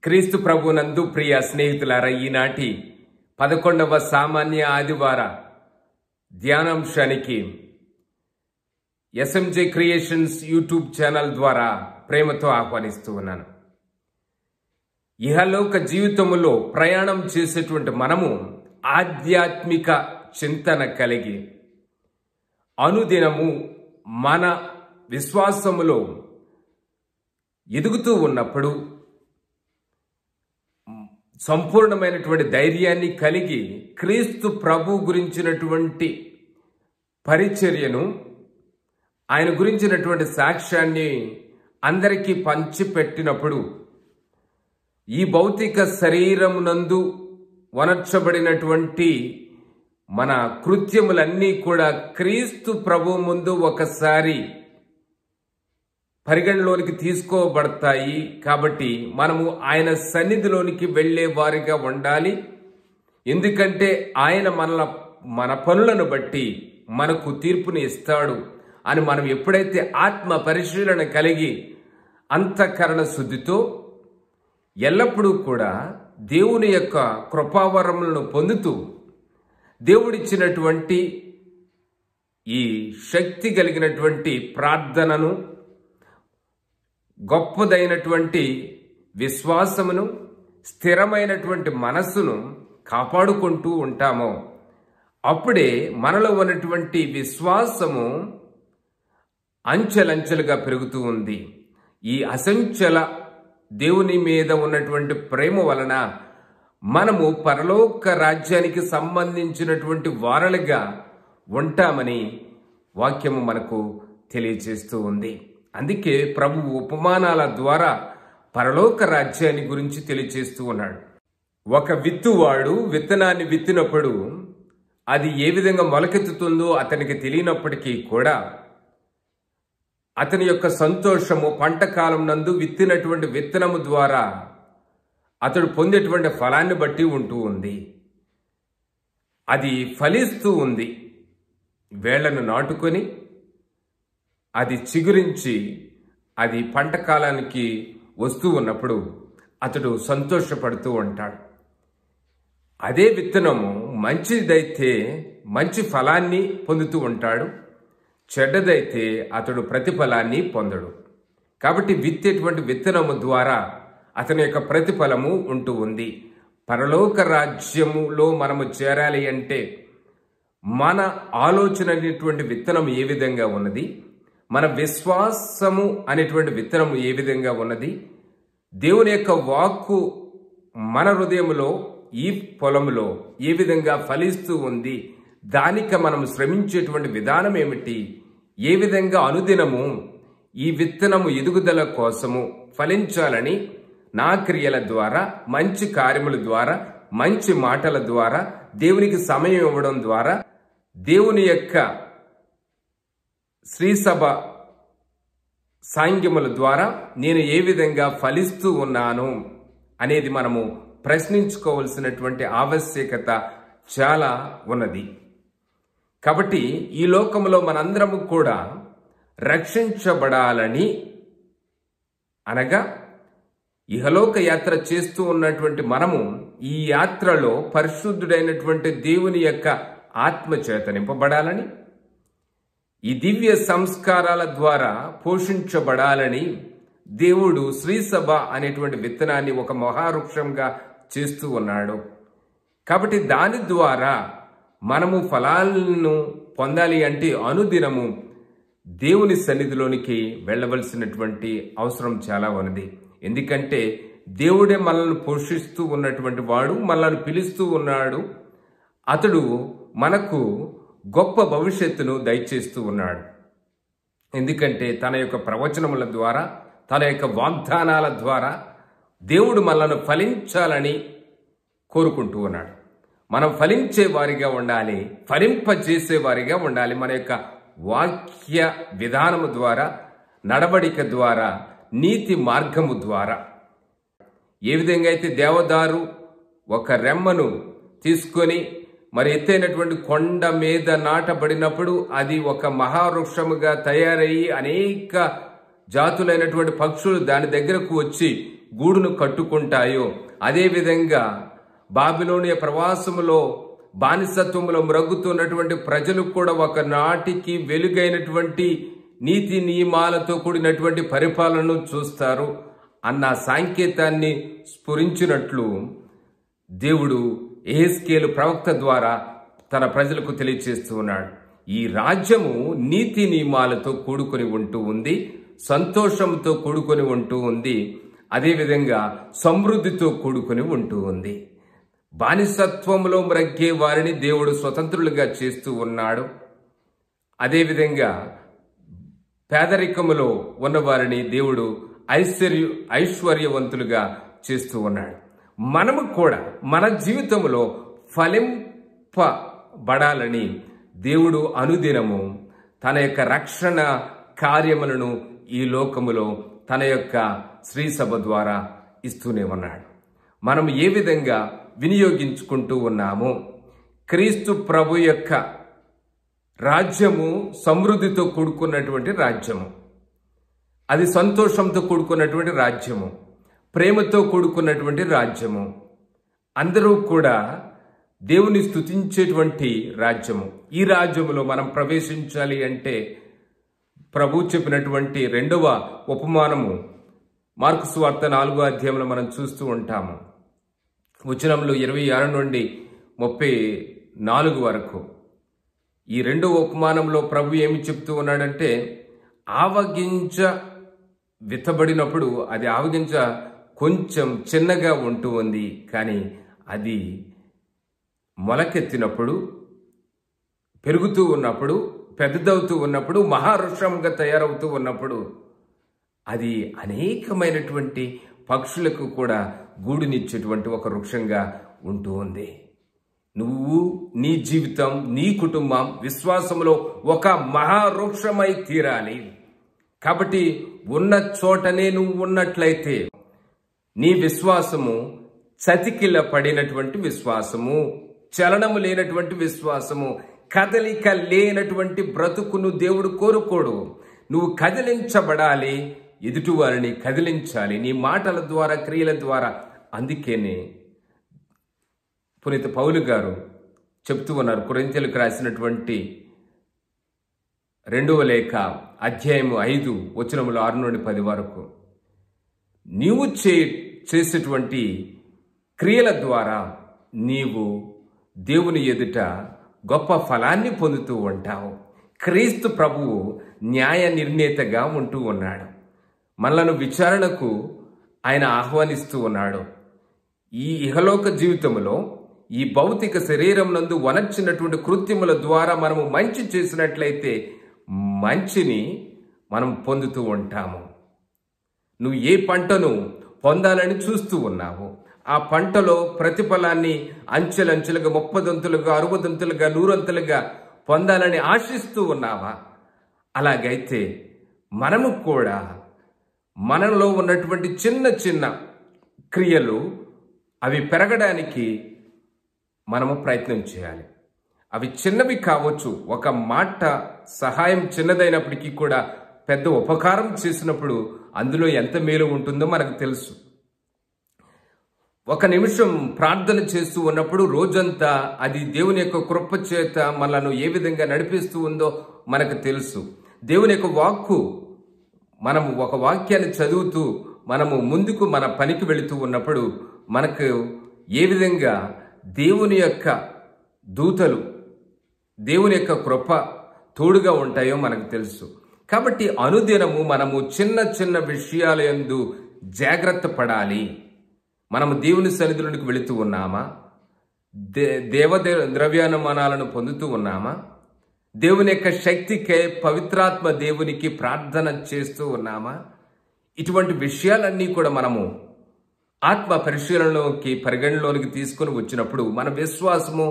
క్రీస్తు ప్రభునందు ప్రియ స్నేహితులారా, ఈనాటి 11వ సామాన్య ఆదివార ధ్యానాంశానికి SMJ క్రియేషన్స్ యూట్యూబ్ ఛానల్ ద్వారా ప్రేమతో ఆహ్వానిస్తూ ఉన్నాను. ఇహలోక జీవితములో ప్రయాణం చేసేటువంటి మనము ఆధ్యాత్మిక చింతన కలిగి అనుదినము మన విశ్వాసములో ఎదుగుతూ ఉన్నప్పుడు సంపూర్ణమైనటువంటి ధైర్యాన్ని కలిగి క్రీస్తు ప్రభు గురించినటువంటి పరిచర్యను, ఆయన గురించినటువంటి సాక్ష్యాన్ని అందరికీ పంచిపెట్టినప్పుడు ఈ భౌతిక శరీరమునందు వనర్చబడినటువంటి మన కృత్యములన్నీ కూడా క్రీస్తు ప్రభు ముందు ఒకసారి పరిగణలోనికి తీసుకోబడతాయి. కాబట్టి మనము ఆయన సన్నిధిలోనికి వెళ్లే వారిగా ఉండాలి. ఎందుకంటే ఆయన మన పనులను బట్టి మనకు తీర్పుని ఇస్తాడు అని మనం ఎప్పుడైతే ఆత్మ పరిశీలన కలిగి అంతఃకరణ శుద్ధితో ఎల్లప్పుడూ కూడా దేవుని యొక్క కృపావరములను పొందుతూ దేవుడిచ్చినటువంటి ఈ శక్తి కలిగినటువంటి ప్రార్థనను, గొప్పదైనటువంటి విశ్వాసమును, స్థిరమైనటువంటి మనస్సును కాపాడుకుంటూ ఉంటామో అప్పుడే మనలో ఉన్నటువంటి విశ్వాసము అంచెలంచెలుగా పెరుగుతూ ఉంది. ఈ అసంచల దేవుని మీద ఉన్నటువంటి ప్రేమ వలన మనము పరలోక రాజ్యానికి సంబంధించినటువంటి వారలుగా ఉంటామని వాక్యము మనకు తెలియజేస్తూ ఉంది. అందుకే ప్రభువు ఉపమానాల ద్వారా పరలోక రాజ్యాన్ని గురించి తెలియజేస్తూ ఉన్నాడు. ఒక విత్తువాడు విత్తనాన్ని విత్తినప్పుడు అది ఏ విధంగా మొలకెత్తుతుందో అతనికి తెలియనప్పటికీ కూడా అతని యొక్క సంతోషము పంట కాలం నందు విత్తినటువంటి విత్తనము ద్వారా అతడు పొందేటువంటి ఫలాన్ని బట్టి ఉంటూ ఉంది. అది ఫలిస్తూ ఉంది. వేళ్లను నాటుకొని అది చిగురించి అది పంట కాలానికి వస్తూ ఉన్నప్పుడు అతడు సంతోషపడుతూ ఉంటాడు. అదే విత్తనము మంచిదైతే మంచి ఫలాన్ని పొందుతూ ఉంటాడు, చెడ్డదైతే అతడు ప్రతిఫలాన్ని పొందడు. కాబట్టి విత్తేటువంటి విత్తనము ద్వారా అతని యొక్క ప్రతిఫలము ఉంటూ ఉంది. పరలోక రాజ్యములో మనము చేరాలి అంటే మన ఆలోచన అనేటువంటి విత్తనం ఏ విధంగా ఉన్నది, మన విశ్వాసము అనేటువంటి విత్తనము ఏ విధంగా ఉన్నది, దేవుని యొక్క వాక్కు మన హృదయములో ఈ పొలములో ఏ విధంగా ఫలిస్తూ ఉంది, దానికి మనం శ్రమించేటువంటి విధానం ఏమిటి, ఏ విధంగా అనుదినము ఈ విత్తనము ఎదుగుదల కోసము ఫలించాలని నా క్రియల ద్వారా, మంచి కార్యముల ద్వారా, మంచి మాటల ద్వారా, దేవునికి సమయం ఇవ్వడం ద్వారా, దేవుని యొక్క శ్రీసభ సాంగ్యముల ద్వారా నేను ఏ విధంగా ఫలిస్తూ ఉన్నాను అనేది మనము ప్రశ్నించుకోవాల్సినటువంటి ఆవశ్యకత చాలా ఉన్నది. కాబట్టి ఈ లోకంలో మనందరము కూడా రక్షించబడాలని, అనగా ఇహలోక యాత్ర చేస్తూ ఉన్నటువంటి మనము ఈ యాత్రలో పరిశుద్ధుడైనటువంటి దేవుని యొక్క ఆత్మచేత నింపబడాలని, ఈ దివ్య సంస్కారాల ద్వారా పోషించబడాలని దేవుడు శ్రీసభ అనేటువంటి విత్తనాన్ని ఒక మహావృక్షంగా చేస్తూ ఉన్నాడు. కాబట్టి దాని ద్వారా మనము ఫలాలను పొందాలి అంటే అనుదినము దేవుని సన్నిధిలోనికి వెళ్ళవలసినటువంటి అవసరం చాలా ఉన్నది. ఎందుకంటే దేవుడే మనల్ని పోషిస్తూ ఉన్నటువంటి వాడు, మనల్ని పిలుస్తూ ఉన్నాడు. అతడు మనకు గొప్ప భవిష్యత్తును దయచేస్తూ ఉన్నాడు. ఎందుకంటే తన యొక్క ప్రవచనముల ద్వారా, తన యొక్క వాగ్దానాల ద్వారా దేవుడు మనల్ని ఫలించాలని కోరుకుంటూ ఉన్నాడు. మనం ఫలించే వారిగా ఉండాలి, ఫలింపజేసే వారిగా ఉండాలి. మన యొక్క వాక్య విధానము ద్వారా, నడవడిక ద్వారా, నీతి మార్గము ద్వారా. ఏ విధంగా అయితే దేవదారు ఒక రెమ్మను తీసుకొని మరి ఎత్తైనటువంటి కొండ మీద నాటబడినప్పుడు అది ఒక మహావృక్షముగా తయారయ్యి అనేక జాతులైనటువంటి పక్షులు దాని దగ్గరకు వచ్చి గూడును కట్టుకుంటాయో అదేవిధంగా బాబిలోనియ ప్రవాసములో బానిసత్వంలో మ్రగ్గుతున్నటువంటి ప్రజలు కూడా ఒకనాటికి వెలుగైనటువంటి నీతి నియమాలతో కూడినటువంటి పరిపాలనను చూస్తారు అన్న సాంకేతాన్ని స్ఫురించినట్లు దేవుడు యెహెజ్కేలు ప్రవక్త ద్వారా తన ప్రజలకు తెలియచేస్తూ ఉన్నాడు. ఈ రాజ్యము నీతి నియమాలతో కూడుకొని ఉంటూ ఉంది, సంతోషంతో కూడుకొని ఉంటూ ఉంది, అదేవిధంగా సమృద్ధితో కూడుకొని ఉంటూ ఉంది. బానిసత్వంలో మ్రగ్గే వారిని దేవుడు స్వతంత్రులుగా చేస్తూ ఉన్నాడు. అదేవిధంగా పేదరికములో ఉన్నవారిని దేవుడు ఐశ్వర్యవంతులుగా చేస్తూ ఉన్నాడు. మనము కూడా మన జీవితంలో ఫలింపబడాలని దేవుడు అనుదినము తన యొక్క రక్షణ కార్యములను ఈ లోకములో తన యొక్క శ్రీసభ ద్వారా ఇస్తూనే ఉన్నాడు. మనం ఏ విధంగా వినియోగించుకుంటూ ఉన్నాము? క్రీస్తు ప్రభు యొక్క రాజ్యము సమృద్ధితో కూడుకున్నటువంటి రాజ్యము, అది సంతోషంతో కూడుకున్నటువంటి రాజ్యము, ప్రేమతో కూడుకున్నటువంటి రాజ్యము, అందరూ కూడా దేవుని స్తుతించేటువంటి రాజ్యము. ఈ రాజ్యములో మనం ప్రవేశించాలి అంటే ప్రభు చెప్పినటువంటి రెండవ ఉపమానము మార్కు సువార్త 4వ అధ్యాయంలో మనం చూస్తూ ఉంటాము. వచనములు 26 నుండి 34 వరకు. ఈ రెండవ ఉపమానంలో ప్రభు ఏమి చెప్తూ ఉన్నాడంటే, ఆవగింజ విత్తబడినప్పుడు అది ఆవగింజ కొంచెం చిన్నగా ఉంటూ ఉంది, కానీ అది మొలకెత్తినప్పుడు, పెరుగుతూ ఉన్నప్పుడు, పెద్దదవుతూ ఉన్నప్పుడు, మహావృక్షంగా తయారవుతూ ఉన్నప్పుడు అది అనేకమైనటువంటి పక్షులకు కూడా గూడునిచ్చేటువంటి ఒక వృక్షంగా ఉంటూ ఉంది. నువ్వు, నీ జీవితం, నీ కుటుంబం విశ్వాసంలో ఒక మహావృక్షమై తీరాలి. కాబట్టి ఉన్న చోటనే నువ్వు ఉన్నట్లయితే నీ విశ్వాసము చతికిల పడినటువంటి విశ్వాసము, చలనము లేనటువంటి విశ్వాసము, కదలిక లేనటువంటి బ్రతుకును దేవుడు కోరుకోడు. నువ్వు కదిలించబడాలి, ఎదుటివారిని కదిలించాలి నీ మాటల ద్వారా, క్రియల ద్వారా. అందుకేనే పునీత పౌలు గారు చెప్తూ ఉన్నారు, కొరింథీయులకు రాసినటువంటి 2వ లేఖ అధ్యాయము 5 వచనములు 6 నుండి 10 వరకు, నీవు చేసేటువంటి క్రియల ద్వారా నీవు దేవుని ఎదుట గొప్ప ఫలాన్ని పొందుతూ ఉంటావు. క్రీస్తు ప్రభువు న్యాయ నిర్ణేతగా ఉంటూ ఉన్నాడు. మనలను విచారణకు ఆయన ఆహ్వానిస్తూ ఉన్నాడు. ఈ ఇహలోక జీవితంలో ఈ భౌతిక శరీరం నందు వనర్చినటువంటి కృత్యముల ద్వారా మనము మంచి చేసినట్లయితే మంచిని మనం పొందుతూ ఉంటాము. నువ్వు ఏ పంటను పొందాలని చూస్తూ ఉన్నావు, ఆ పంటలో ప్రతిఫలాన్ని అంచెలంచెలుగా, 30 60 100 పొందాలని ఆశిస్తూ ఉన్నావా? అలాగైతే మనము కూడా మనలో ఉన్నటువంటి చిన్న చిన్న క్రియలు అవి పెరగడానికి మనము ప్రయత్నం చేయాలి. అవి చిన్నవి కావచ్చు, ఒక మాట సహాయం చిన్నదైనప్పటికీ కూడా పెద్ద ఉపకారం చేసినప్పుడు అందులో ఎంత మేలు ఉంటుందో మనకు తెలుసు. ఒక నిమిషం ప్రార్థన చేస్తూ ఉన్నప్పుడు రోజంతా అది దేవుని యొక్క కృప చేత మనలను ఏ విధంగా నడిపిస్తూ ఉందో మనకు తెలుసు. దేవుని యొక్క వాక్కు, మనము ఒక వాక్యాన్ని చదువుతూ మనము ముందుకు మన పనికి వెళుతూ ఉన్నప్పుడు మనకు ఏ విధంగా దేవుని యొక్క దూతలు, దేవుని యొక్క కృప తోడుగా ఉంటాయో మనకు తెలుసు. కాబట్టి అనుదినము మనము చిన్న చిన్న విషయాల యందు జాగ్రత్త పడాలి. మనము దేవుని సన్నిధిలోనికి వెళుతూ ఉన్నామా? ద్రవ్యానుమానాలను పొందుతూ ఉన్నామా? దేవుని యొక్క శక్తికే, పవిత్రాత్మ దేవునికి ప్రార్థన చేస్తూ ఉన్నామా? ఇటువంటి విషయాలన్నీ కూడా మనము ఆత్మ పరిశీలనలోకి, పరిగణలోనికి తీసుకొని వచ్చినప్పుడు మన విశ్వాసము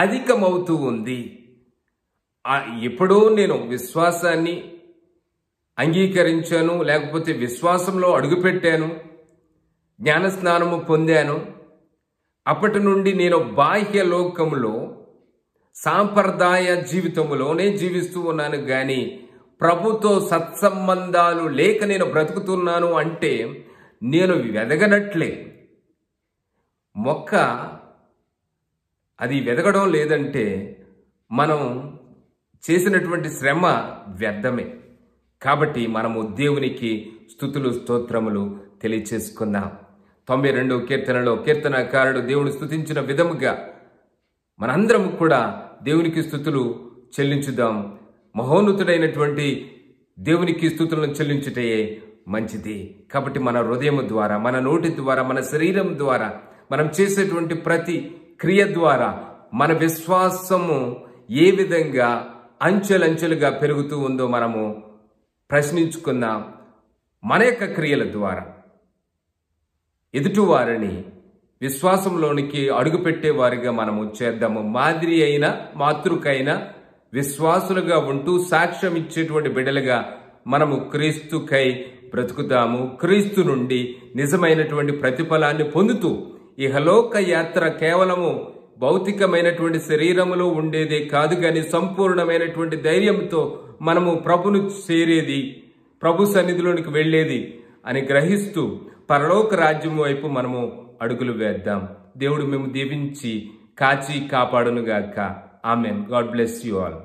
అధికమవుతూ ఉంది. ఎప్పుడో నేను విశ్వాసాన్ని అంగీకరించాను, లేకపోతే విశ్వాసంలో అడుగుపెట్టాను, జ్ఞానస్నానము పొందాను, అప్పటి నుండి నేను బాహ్య లోకములో సాంప్రదాయ జీవితంలోనే జీవిస్తూ ఉన్నాను, కానీ ప్రభుతో సత్సంబంధాలు లేక నేను బ్రతుకుతున్నాను అంటే నేను వెదగనట్లే మొక్క అది వెదగడం లేదంటే మనం చేసినటువంటి శ్రమ వ్యర్థమే. కాబట్టి మనము దేవునికి స్తుతులు స్తోత్రములు తెలియచేసుకుందాం. 92వ కీర్తనలో కీర్తనకారుడు దేవుని స్తుతించిన విధముగా మనందరం కూడా దేవునికి స్తుతులు చెల్లించుదాం. మహోన్నతుడైనటువంటి దేవునికి స్తుతులను చెల్లించుటయే మంచిది. కాబట్టి మన హృదయం ద్వారా, మన నోటి ద్వారా, మన శరీరం ద్వారా, మనం చేసేటువంటి ప్రతి క్రియ ద్వారా మన విశ్వాసము ఏ విధంగా అంచెలంచెలుగా పెరుగుతూ ఉందో మనము ప్రశ్నించుకుందాం. మన యొక్క క్రియల ద్వారా ఎదుటివారిని విశ్వాసంలోనికి అడుగుపెట్టేవారిగా మనము చేద్దాము. మాదిరి అయిన మాతృకైన విశ్వాసులుగా ఉంటూ సాక్ష్యం ఇచ్చేటువంటి బిడ్డలుగా మనము క్రీస్తుకై బ్రతుకుతాము. క్రీస్తు నుండి నిజమైనటువంటి ప్రతిఫలాన్ని పొందుతూ ఇహలోక యాత్ర కేవలము భౌతికమైనటువంటి శరీరములో ఉండేదే కాదు, కానీ సంపూర్ణమైనటువంటి ధైర్యంతో మనము ప్రభును చేరేది, ప్రభు సన్నిధిలోనికి వెళ్ళేది అని గ్రహిస్తూ పరలోక రాజ్యం వైపు మనము అడుగులు వేద్దాం. దేవుడు మేము దీవించి కాచి కాపాడునుగాక. Amen. God bless you all.